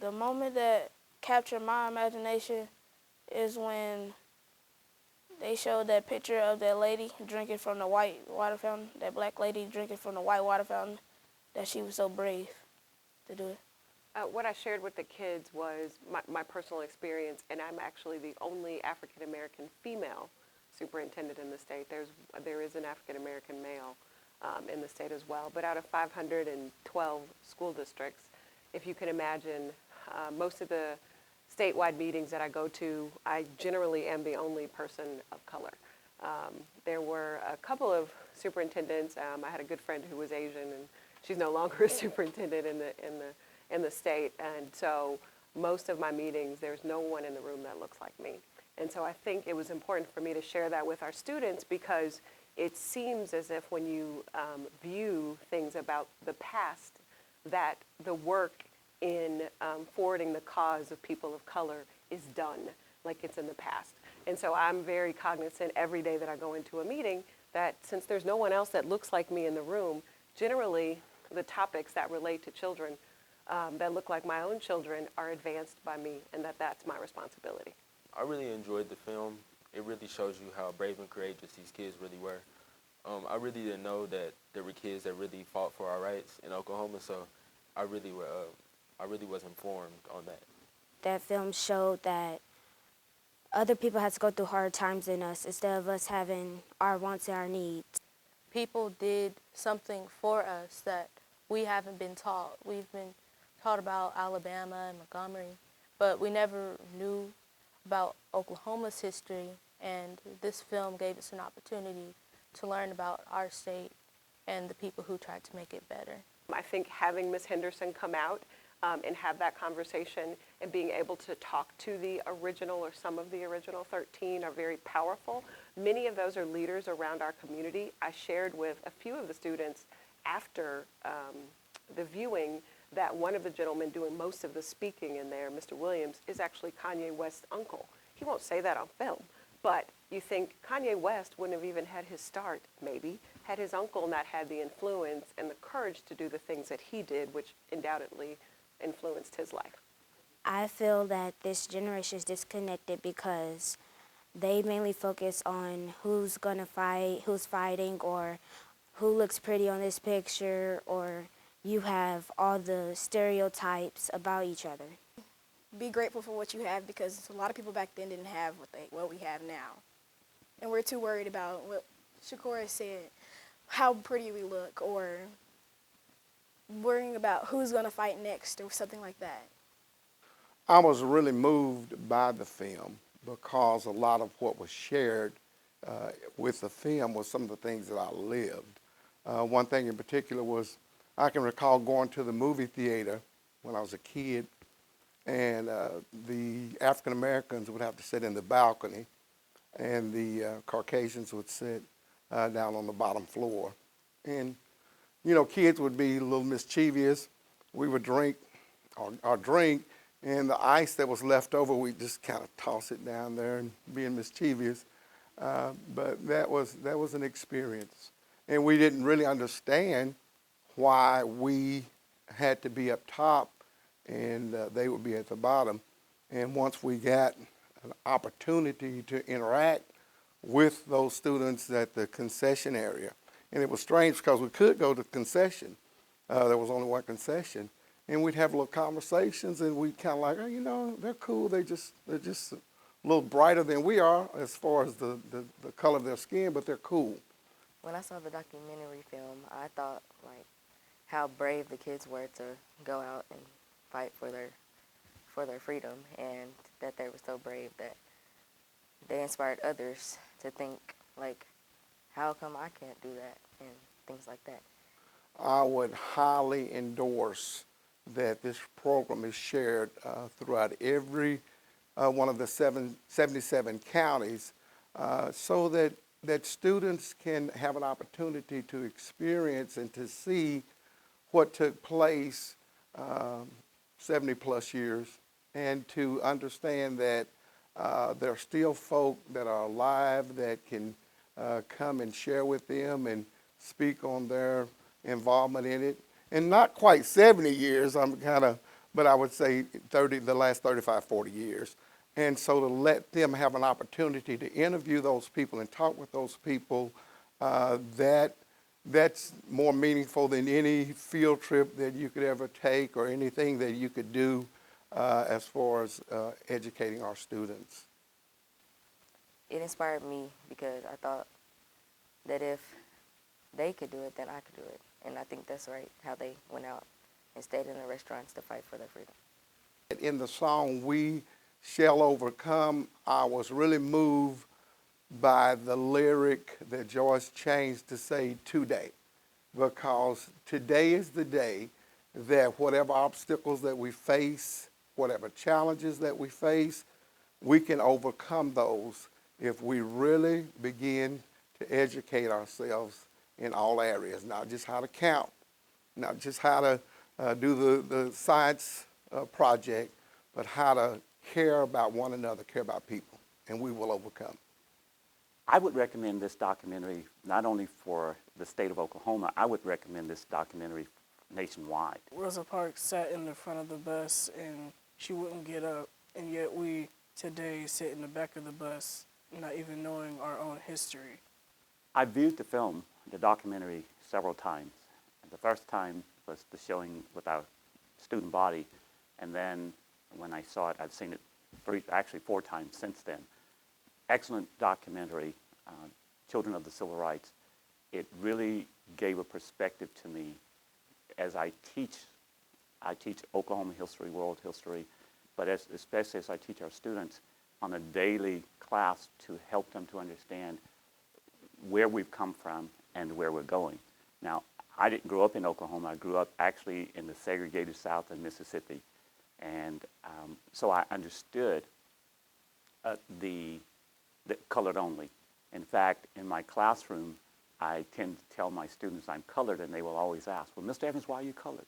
The moment that captured my imagination is when they showed that picture of that lady drinking from the white water fountain, that black lady drinking from the white water fountain, that she was so brave to do it. What I shared with the kids was my personal experience, and I'm actually the only African American female superintendent in the state. There is an African American male in the state as well. But out of 512 school districts, if you can imagine, most of the statewide meetings that I go to, I generally am the only person of color. There were a couple of superintendents. I had a good friend who was Asian, and she's no longer a superintendent in the state. And so most of my meetings, there's no one in the room that looks like me. And so I think it was important for me to share that with our students, because it seems as if when you view things about the past, that the work in forwarding the cause of people of color is done, like it's in the past. And so I'm very cognizant every day that I go into a meeting that since there's no one else that looks like me in the room, generally the topics that relate to children that look like my own children are advanced by me, and that's my responsibility. I really enjoyed the film. It really shows you how brave and courageous these kids really were. I really didn't know that there were kids that really fought for our rights in Oklahoma, so I really was informed on that. That film showed that other people had to go through hard times than us instead of us having our wants and our needs. People did something for us that we haven't been taught. We've been taught about Alabama and Montgomery, but we never knew about Oklahoma's history, and this film gave us an opportunity to learn about our state and the people who tried to make it better. I think having Ms. Henderson come out and have that conversation and being able to talk to the original or some of the original 13 are very powerful. Many of those are leaders around our community. I shared with a few of the students after the viewing that one of the gentlemen doing most of the speaking in there, Mr. Williams, is actually Kanye West's uncle. He won't say that on film, but you think Kanye West wouldn't have even had his start, maybe, had his uncle not had the influence and the courage to do the things that he did, which undoubtedly influenced his life. I feel that this generation is disconnected because they mainly focus on who's gonna fight, who's fighting, or who looks pretty on this picture, or you have all the stereotypes about each other. Be grateful for what you have, because a lot of people back then didn't have what we have now. And we're too worried about what Shakura said, how pretty we look, or worrying about who's going to fight next or something like that. I was really moved by the film because a lot of what was shared with the film was some of the things that I lived. One thing in particular was I can recall going to the movie theater when I was a kid, and the African Americans would have to sit in the balcony, and the Caucasians would sit down on the bottom floor. And, you know, kids would be a little mischievous. We would drink our drink, and the ice that was left over, we'd just kind of toss it down there and being mischievous. But that was an experience. And we didn't really understand why we had to be up top and they would be at the bottom. And once we got an opportunity to interact with those students at the concession area, and it was strange because we could go to the concession. There was only one concession. And we'd have little conversations, and we'd kind of like, oh, you know, they're cool. They're just a little brighter than we are as far as the color of their skin, but they're cool. When I saw the documentary film, I thought, like, how brave the kids were to go out and fight for their freedom, and that they were so brave that they inspired others to think, like, how come I can't do that, and things like that. I would highly endorse that this program is shared throughout every one of the 77 counties so that students can have an opportunity to experience and to see what took place 70 plus years, and to understand that there are still folk that are alive that can come and share with them and speak on their involvement in it. And not quite 70 years, I'm kind of but I would say the last 35, 40 years. And so to let them have an opportunity to interview those people and talk with those people, that's more meaningful than any field trip that you could ever take or anything that you could do as far as educating our students. It inspired me because I thought that if they could do it, then I could do it. And I think that's right, how they went out and stayed in the restaurants to fight for their freedom. In the song, We Shall Overcome, I was really moved by the lyric that Joyce changed to say today, because today is the day that whatever obstacles that we face, whatever challenges that we face, we can overcome those if we really begin to educate ourselves in all areas, not just how to count, not just how to do the science project, but how to care about one another, care about people, and we will overcome. I would recommend this documentary not only for the state of Oklahoma, I would recommend this documentary nationwide. Rosa Parks sat in the front of the bus and she wouldn't get up, and yet we today sit in the back of the bus not even knowing our own history. I viewed the film, the documentary, several times. The first time was the showing with our student body, and then when I saw it, I've seen it actually four times since then. Excellent documentary, Children of the Civil Rights. It really gave a perspective to me as I teach Oklahoma history, world history, but especially as I teach our students on a daily class to help them to understand where we've come from and where we're going. Now, I didn't grow up in Oklahoma. I grew up actually in the segregated South in Mississippi. And so I understood the colored only. In fact, in my classroom, I tend to tell my students I'm colored, and they will always ask, well, Mr. Evans, why are you colored?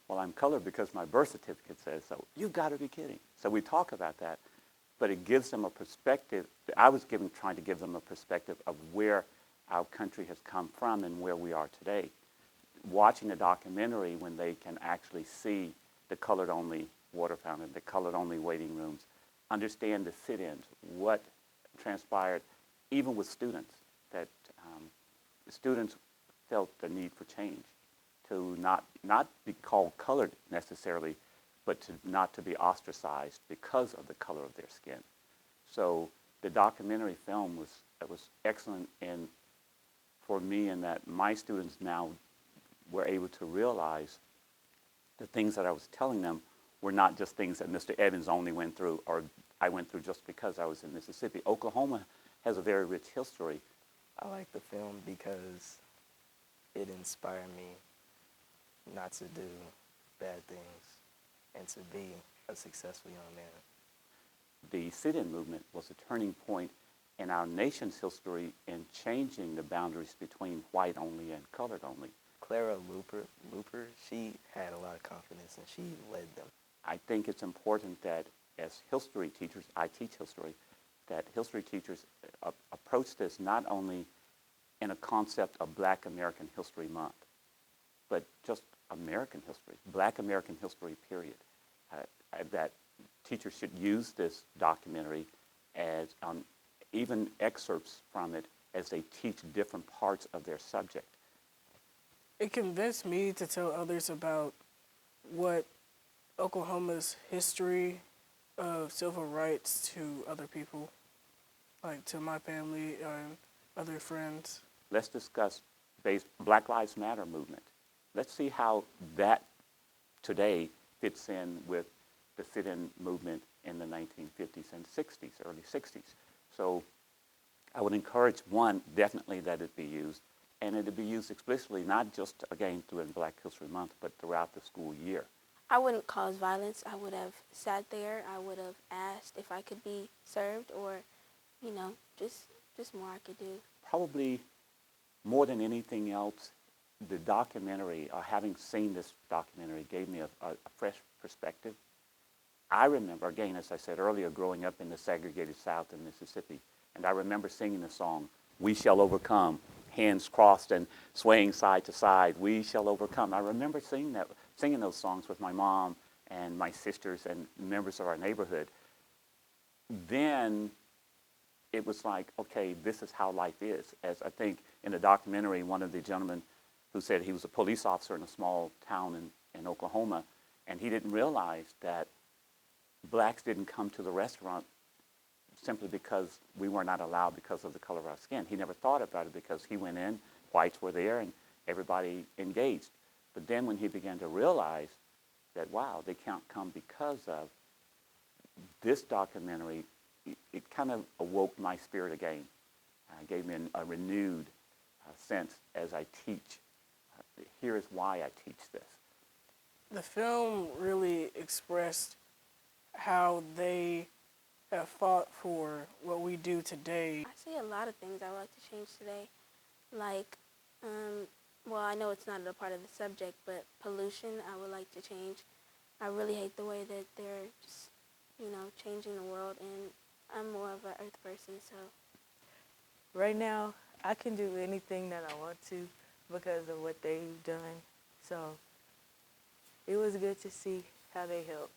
Well, I'm colored because my birth certificate says so. You've got to be kidding. So we talk about that, but it gives them a perspective. I was trying to give them a perspective of where our country has come from and where we are today. Watching a documentary when they can actually see the colored-only water fountain, the colored-only waiting rooms, understand the sit-ins, what transpired, even with students, that students felt the need for change, to not be called colored necessarily, but not to be ostracized because of the color of their skin. So the documentary film was excellent for me in that my students now were able to realize the things that I was telling them were not just things that Mr. Evans only went through or I went through just because I was in Mississippi. Oklahoma has a very rich history. I like the film because it inspired me not to do bad things and to be a successful young man. The sit-in movement was a turning point in our nation's history in changing the boundaries between white only and colored only. Clara Looper, she had a lot of confidence and she led them. I think it's important that as history teachers, I teach history, that history teachers approach this not only in a concept of Black American History Month, but just American history, Black American history, period. That teachers should use this documentary as even excerpts from it as they teach different parts of their subject. It convinced me to tell others about what Oklahoma's history of civil rights to other people, like to my family and other friends. Let's discuss Black Lives Matter movement. Let's see how that today fits in with the sit-in movement in the 1950s and 60s, early 60s. So I would encourage, one, definitely that it be used, and it be used explicitly, not just, again, during Black History Month, but throughout the school year. I wouldn't cause violence. I would have sat there. I would have asked if I could be served or, just more I could do. Probably more than anything else, the documentary, or having seen this documentary, gave me a fresh perspective. I remember, again, as I said earlier, growing up in the segregated South in Mississippi, and I remember singing the song, "We Shall Overcome," hands crossed and swaying side to side, "We shall overcome." I remember singing those songs with my mom and my sisters and members of our neighborhood, then it was like, okay, this is how life is. As I think in the documentary, one of the gentlemen who said he was a police officer in a small town in Oklahoma, and he didn't realize that blacks didn't come to the restaurant simply because we were not allowed because of the color of our skin. He never thought about it because he went in, whites were there, and everybody engaged. But then when he began to realize that, wow, they can't come because of this documentary, it kind of awoke my spirit again. Gave me a renewed sense as I teach. Here is why I teach this. The film really expressed how they have fought for what we do today. I see a lot of things I would like to change today, like, well, I know it's not a part of the subject, but pollution I would like to change. I really hate the way that they're just, changing the world, and I'm more of an earth person, so. Right now, I can do anything that I want to because of what they've done. So it was good to see how they helped.